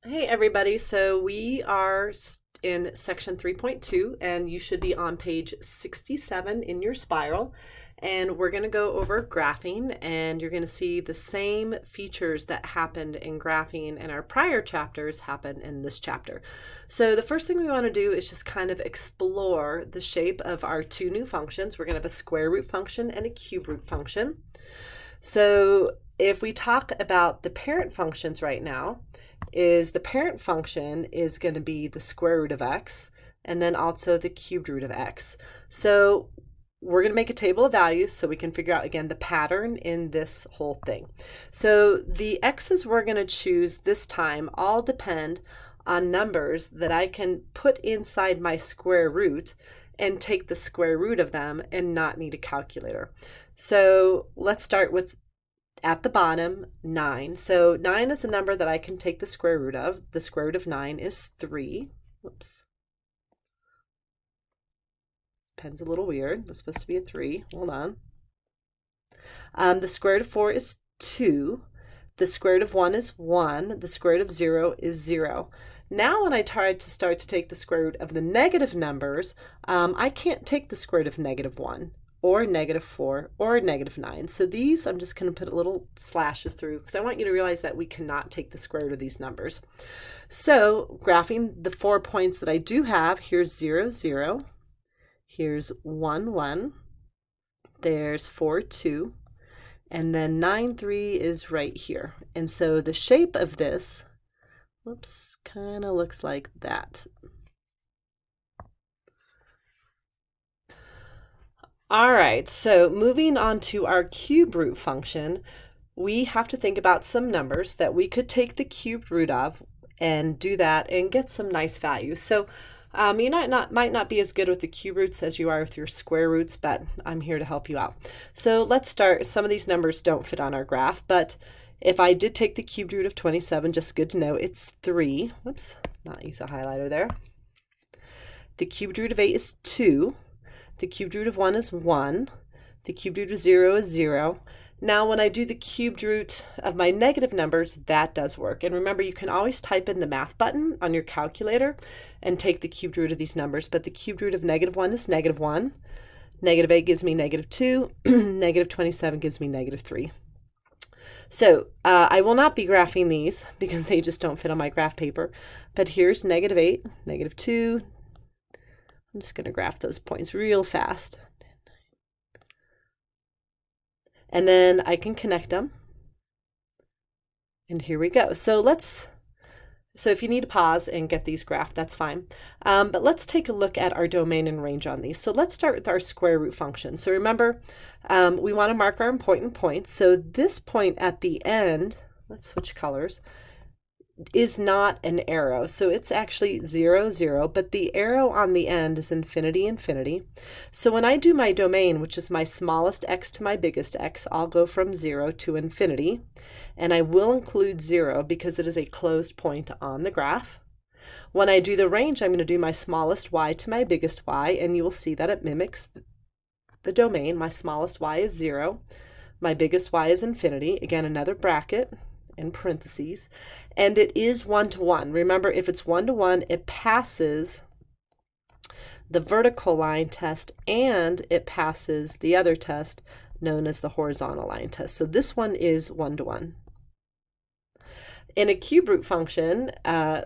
Hey everybody, so we are in section 3.2 and you should be on page 67 in your spiral, and we're going to go over graphing, and you're going to see the same features that happened in graphing in our prior chapters happen in this chapter. So the first thing we want to do is just kind of explore the shape of our two new functions. We're going to have a square root function and a cube root function. So if we talk about the parent functions right now, is the parent function is going to be the square root of x and then also the cubed root of x. So we're going to make a table of values so we can figure out again the pattern in this whole thing. So the x's we're going to choose this time all depend on numbers that I can put inside my square root and take the square root of them and not need a calculator. So let's start with at the bottom, 9. So 9 is a number that I can take the square root of. The square root of 9 is 3. Whoops. This pen's a little weird. That's supposed to be a 3. Hold on. The square root of 4 is 2. The square root of 1 is 1. The square root of 0 is 0. Now when I try to start to take the square root of the negative numbers, I can't take the square root of negative 1 or negative 4 or negative 9. So these I'm just going to put little slashes through because I want you to realize that we cannot take the square root of these numbers. So graphing the 4 points that I do have, here's 0, 0. Here's 1, 1. There's 4, 2. And then 9, 3 is right here. And so the shape of this, whoops, kind of looks like that. All right, so moving on to our cube root function, we have to think about some numbers that we could take the cube root of and do that and get some nice values. So you might not be as good with the cube roots as you are with your square roots, but I'm here to help you out. So let's start. Some of these numbers don't fit on our graph, but if I did take the cube root of 27, just good to know, it's 3. Whoops, not use a highlighter there. The cube root of 8 is 2. The cubed root of 1 is 1. The cubed root of 0 is 0. Now when I do the cubed root of my negative numbers, that does work. And remember, you can always type in the math button on your calculator and take the cubed root of these numbers. But the cubed root of negative 1 is negative 1. Negative 8 gives me negative 2. Negative 27 gives me negative 3. So I will not be graphing these because they just don't fit on my graph paper. But here's negative 8, negative 2. I'm just going to graph those points real fast. And then I can connect them. And here we go. So if you need to pause and get these graphed, that's fine. But let's take a look at our domain and range on these. So let's start with our square root function. So remember, we want to mark our important points. So this point at the end, let's switch colors, is not an arrow. So it's actually 0, 0, but the arrow on the end is infinity, infinity. So when I do my domain, which is my smallest x to my biggest x, I'll go from 0 to infinity. And I will include 0 because it is a closed point on the graph. When I do the range, I'm going to do my smallest y to my biggest y, and you will see that it mimics the domain. My smallest y is 0. My biggest y is infinity. Again, another bracket in parentheses, and it is 1-to-1. Remember, if it's 1-to-1, it passes the vertical line test and it passes the other test known as the horizontal line test. So this one is 1-to-1. In a cube root function, the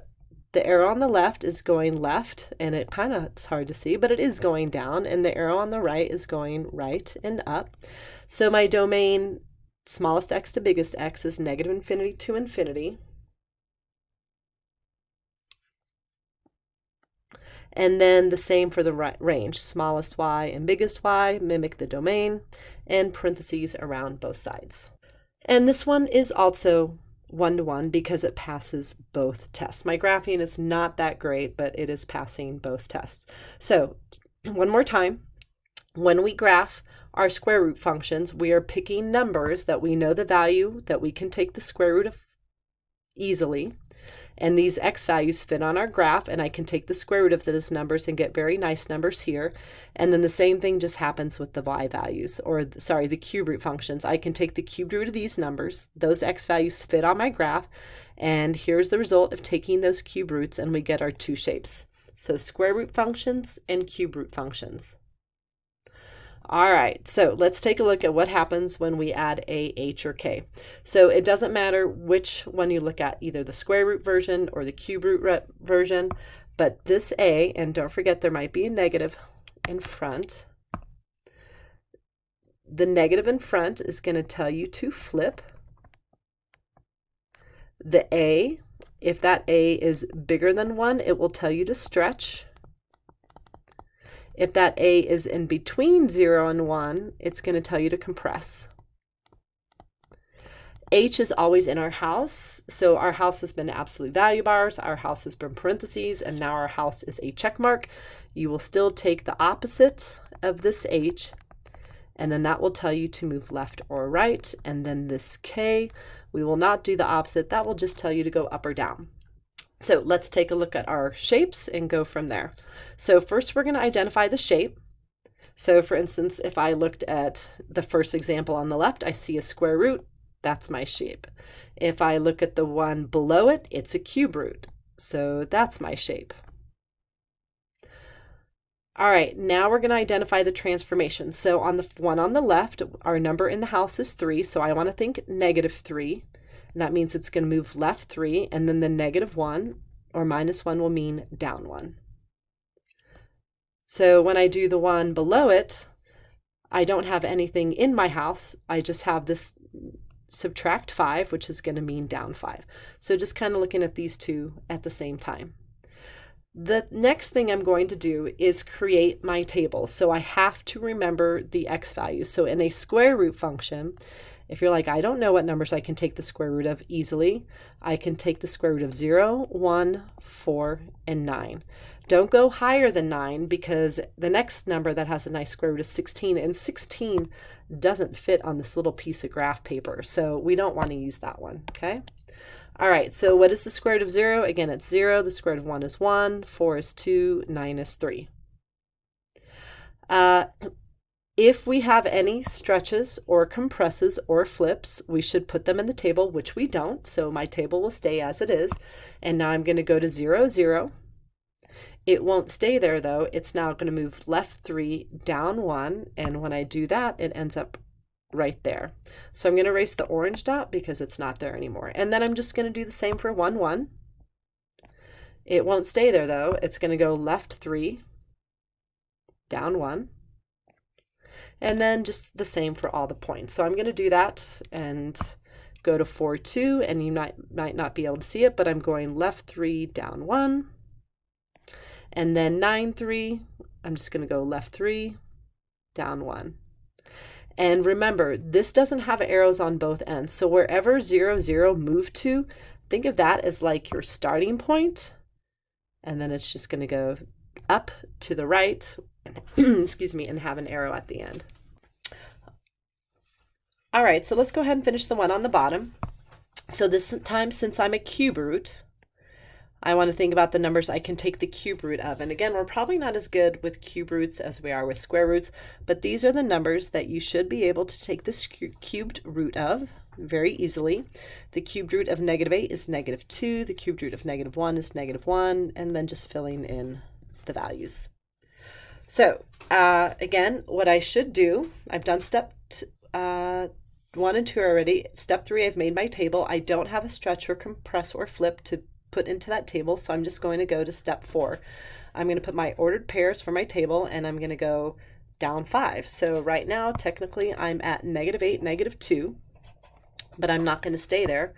arrow on the left is going left, and it's hard to see, but it is going down, and the arrow on the right is going right and up. So my domain, smallest x to biggest x, is negative infinity to infinity. And then the same for the range. Smallest y and biggest y mimic the domain, and parentheses around both sides. And this one is also 1-to-1 because it passes both tests. My graphing is not that great, but it is passing both tests. So one more time, when we graph our square root functions, we are picking numbers that we know the value, that we can take the square root of easily. And these x values fit on our graph, and I can take the square root of those numbers and get very nice numbers here. And then the same thing just happens with the y values, or sorry, the cube root functions. I can take the cube root of these numbers, those x values fit on my graph, and here's the result of taking those cube roots, and we get our two shapes. So square root functions and cube root functions. All right, so let's take a look at what happens when we add a, h, or k. So it doesn't matter which one you look at, either the square root version or the cube root version, but this a, and don't forget there might be a negative in front. The negative in front is going to tell you to flip. The a, if that a is bigger than 1, it will tell you to stretch. If that a is in between 0 and 1, it's going to tell you to compress. H is always in our house, so our house has been absolute value bars, our house has been parentheses, and now our house is a check mark. You will still take the opposite of this H, and then that will tell you to move left or right, and then this K, we will not do the opposite, that will just tell you to go up or down. So let's take a look at our shapes and go from there. So first we're going to identify the shape. So for instance, if I looked at the first example on the left, I see a square root, that's my shape. If I look at the one below it, it's a cube root. So that's my shape. All right, now we're going to identify the transformation. So on the one on the left, our number in the house is 3, so I want to think -3. And that means it's going to move left 3, and then the -1 or -1 will mean down 1. So when I do the one below it, I don't have anything in my house. I just have this subtract 5, which is going to mean down 5. So just kind of looking at these two at the same time. The next thing I'm going to do is create my table. So I have to remember the x values. So in a square root function, if you're like, I don't know what numbers I can take the square root of easily, I can take the square root of 0, 1, 4, and 9. Don't go higher than 9 because the next number that has a nice square root is 16, and 16 doesn't fit on this little piece of graph paper, so we don't want to use that one, okay? All right, so what is the square root of 0? Again, it's 0. The square root of 1 is 1, 4 is 2, 9 is 3. If we have any stretches or compresses or flips, we should put them in the table, which we don't. So my table will stay as it is. And now I'm going to go to 0, 0. It won't stay there though. It's now going to move left 3, down 1. And when I do that, it ends up right there. So I'm going to erase the orange dot because it's not there anymore. And then I'm just going to do the same for 1, 1. It won't stay there though. It's going to go left 3, down 1. And then just the same for all the points. So I'm going to do that and go to 4, 2, and you might not be able to see it, but I'm going left 3, down 1. And then 9, 3, I'm just going to go left 3, down 1. And remember, this doesn't have arrows on both ends. So wherever 0, 0 moved to, think of that as like your starting point. And then it's just going to go up to the right, excuse me, and have an arrow at the end. All right, so let's go ahead and finish the one on the bottom. So this time, since I'm a cube root, I want to think about the numbers I can take the cube root of. And again, we're probably not as good with cube roots as we are with square roots, but these are the numbers that you should be able to take the cubed root of very easily. The cubed root of -8 is -2, the cubed root of -1 is -1, and then just filling in the values. So again, what I should do, I've done step 1 and 2 already. Step 3, I've made my table. I don't have a stretch or compress or flip to put into that table, so I'm just going to go to step 4. I'm going to put my ordered pairs for my table, and I'm going to go down 5. So right now, technically, I'm at -8, -2, but I'm not going to stay there.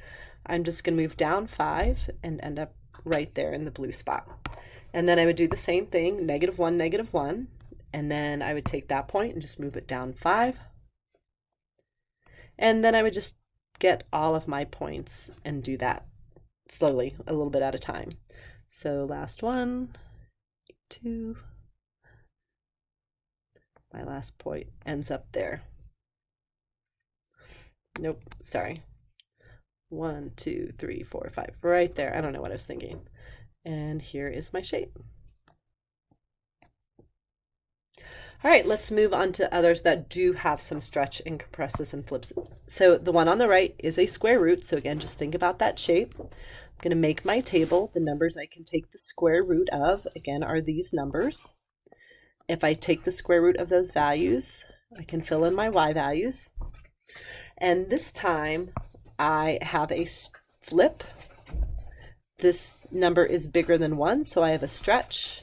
I'm just going to move down 5 and end up right there in the blue spot. And then I would do the same thing, -1, -1, and then I would take that point and just move it down 5. And then I would just get all of my points and do that slowly, a little bit at a time. So last 1, 2, my last point ends up there. Nope, sorry. 1, 2, 3, 4, 5, right there. I don't know what I was thinking. And here is my shape. All right, let's move on to others that do have some stretch and compresses and flips. So the one on the right is a square root. So again, just think about that shape. I'm going to make my table. The numbers I can take the square root of, again, are these numbers. If I take the square root of those values, I can fill in my y values. And this time I have a flip. This number is bigger than 1, so I have a stretch.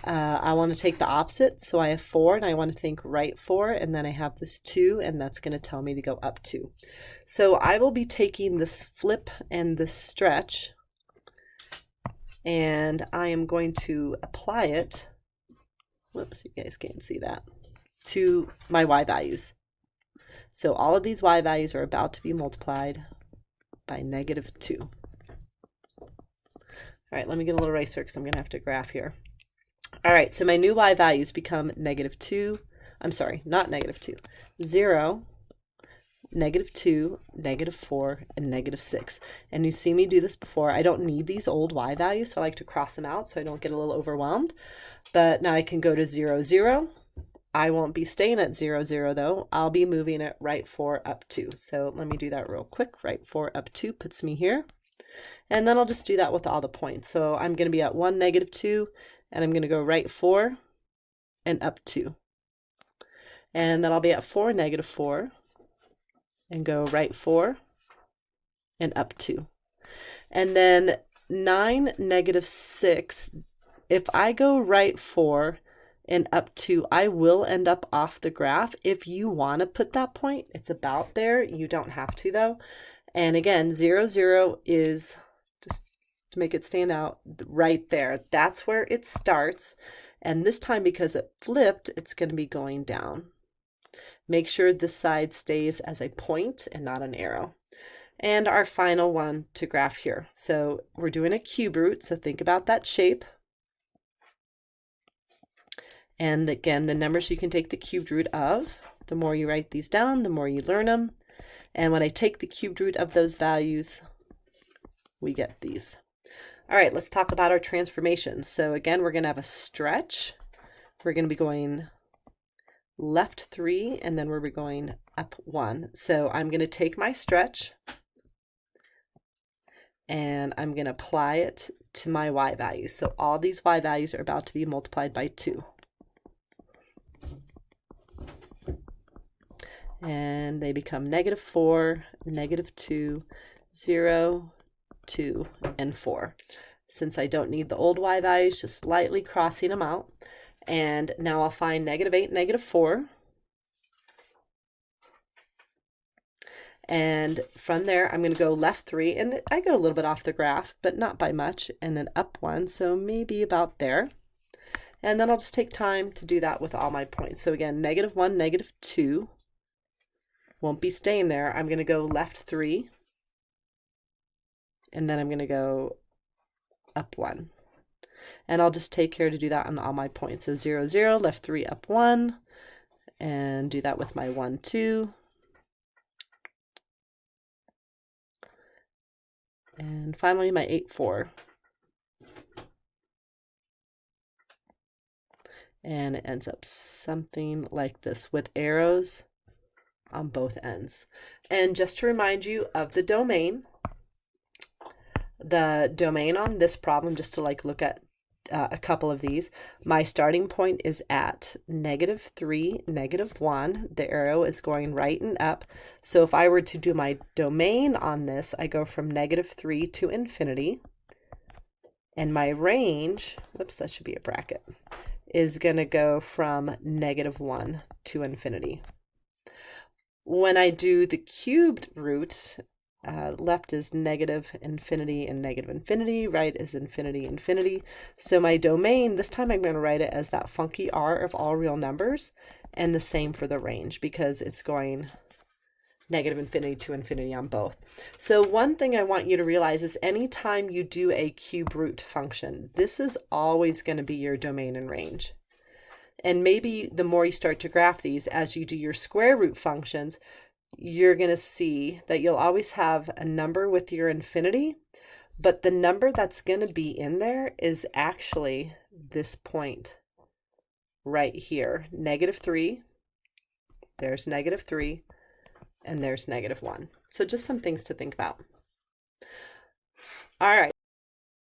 I want to take the opposite, so I have 4, and I want to think right 4, and then I have this 2, and that's going to tell me to go up 2. So I will be taking this flip and this stretch, and I am going to apply it, whoops, you guys can't see that, to my y values. So all of these y values are about to be multiplied by -2. All right, let me get a little eraser because I'm going to have to graph here. All right, so my new y values become -2, I'm sorry, not -2, 0, -2, -4, and -6. And you see me do this before. I don't need these old y values, so I like to cross them out so I don't get a little overwhelmed. But now I can go to 0, 0. I won't be staying at 0, 0 though. I'll be moving it right 4 up 2. So let me do that real quick. Right 4 up 2 puts me here. And then I'll just do that with all the points. So I'm going to be at 1, -2, and I'm going to go right 4 and up 2. And then I'll be at 4, -4, and go right 4 and up 2. And then 9, -6, if I go right 4 and up 2, I will end up off the graph. If you want to put that point, it's about there. You don't have to though. And again, 0, 0 is, just to make it stand out, right there. That's where it starts. And this time, because it flipped, it's going to be going down. Make sure this side stays as a point and not an arrow. And our final one to graph here. So we're doing a cube root, so think about that shape. And again, the numbers you can take the cubed root of. The more you write these down, the more you learn them. And when I take the cubed root of those values, we get these. All right, let's talk about our transformations. So again, we're going to have a stretch. We're going to be going left 3, and then we're going up 1. So I'm going to take my stretch, and I'm going to apply it to my y values. So all these y values are about to be multiplied by 2. And they become -4, -2, 0, 2, and 4. Since I don't need the old y values, just lightly crossing them out. And now I'll find -8, -4. And from there, I'm going to go left 3, and I go a little bit off the graph, but not by much, and then up 1, so maybe about there. And then I'll just take time to do that with all my points. So again, -1, -2. Won't be staying there. I'm going to go left 3, and then I'm going to go up 1. And I'll just take care to do that on all my points. So 0, 0, left 3, up 1, and do that with my 1, 2. And finally my 8, 4. And it ends up something like this with arrows on both ends. And just to remind you of the domain on this problem, just to look at a couple of these, my starting point is at -3, -1. The arrow is going right and up. So if I were to do my domain on this, I go from -3 to infinity. And my range, whoops, that should be a bracket, is going to go from -1 to infinity. When I do the cubed root, left is -infinity and -infinity, right is infinity, infinity. So my domain, this time I'm going to write it as that funky R of all real numbers, and the same for the range because it's going -infinity to infinity on both. So one thing I want you to realize is anytime you do a cube root function, this is always going to be your domain and range. And maybe the more you start to graph these, as you do your square root functions, you're going to see that you'll always have a number with your infinity, but the number that's going to be in there is actually this point right here, -3. There's -3, and there's -1. So just some things to think about. All right.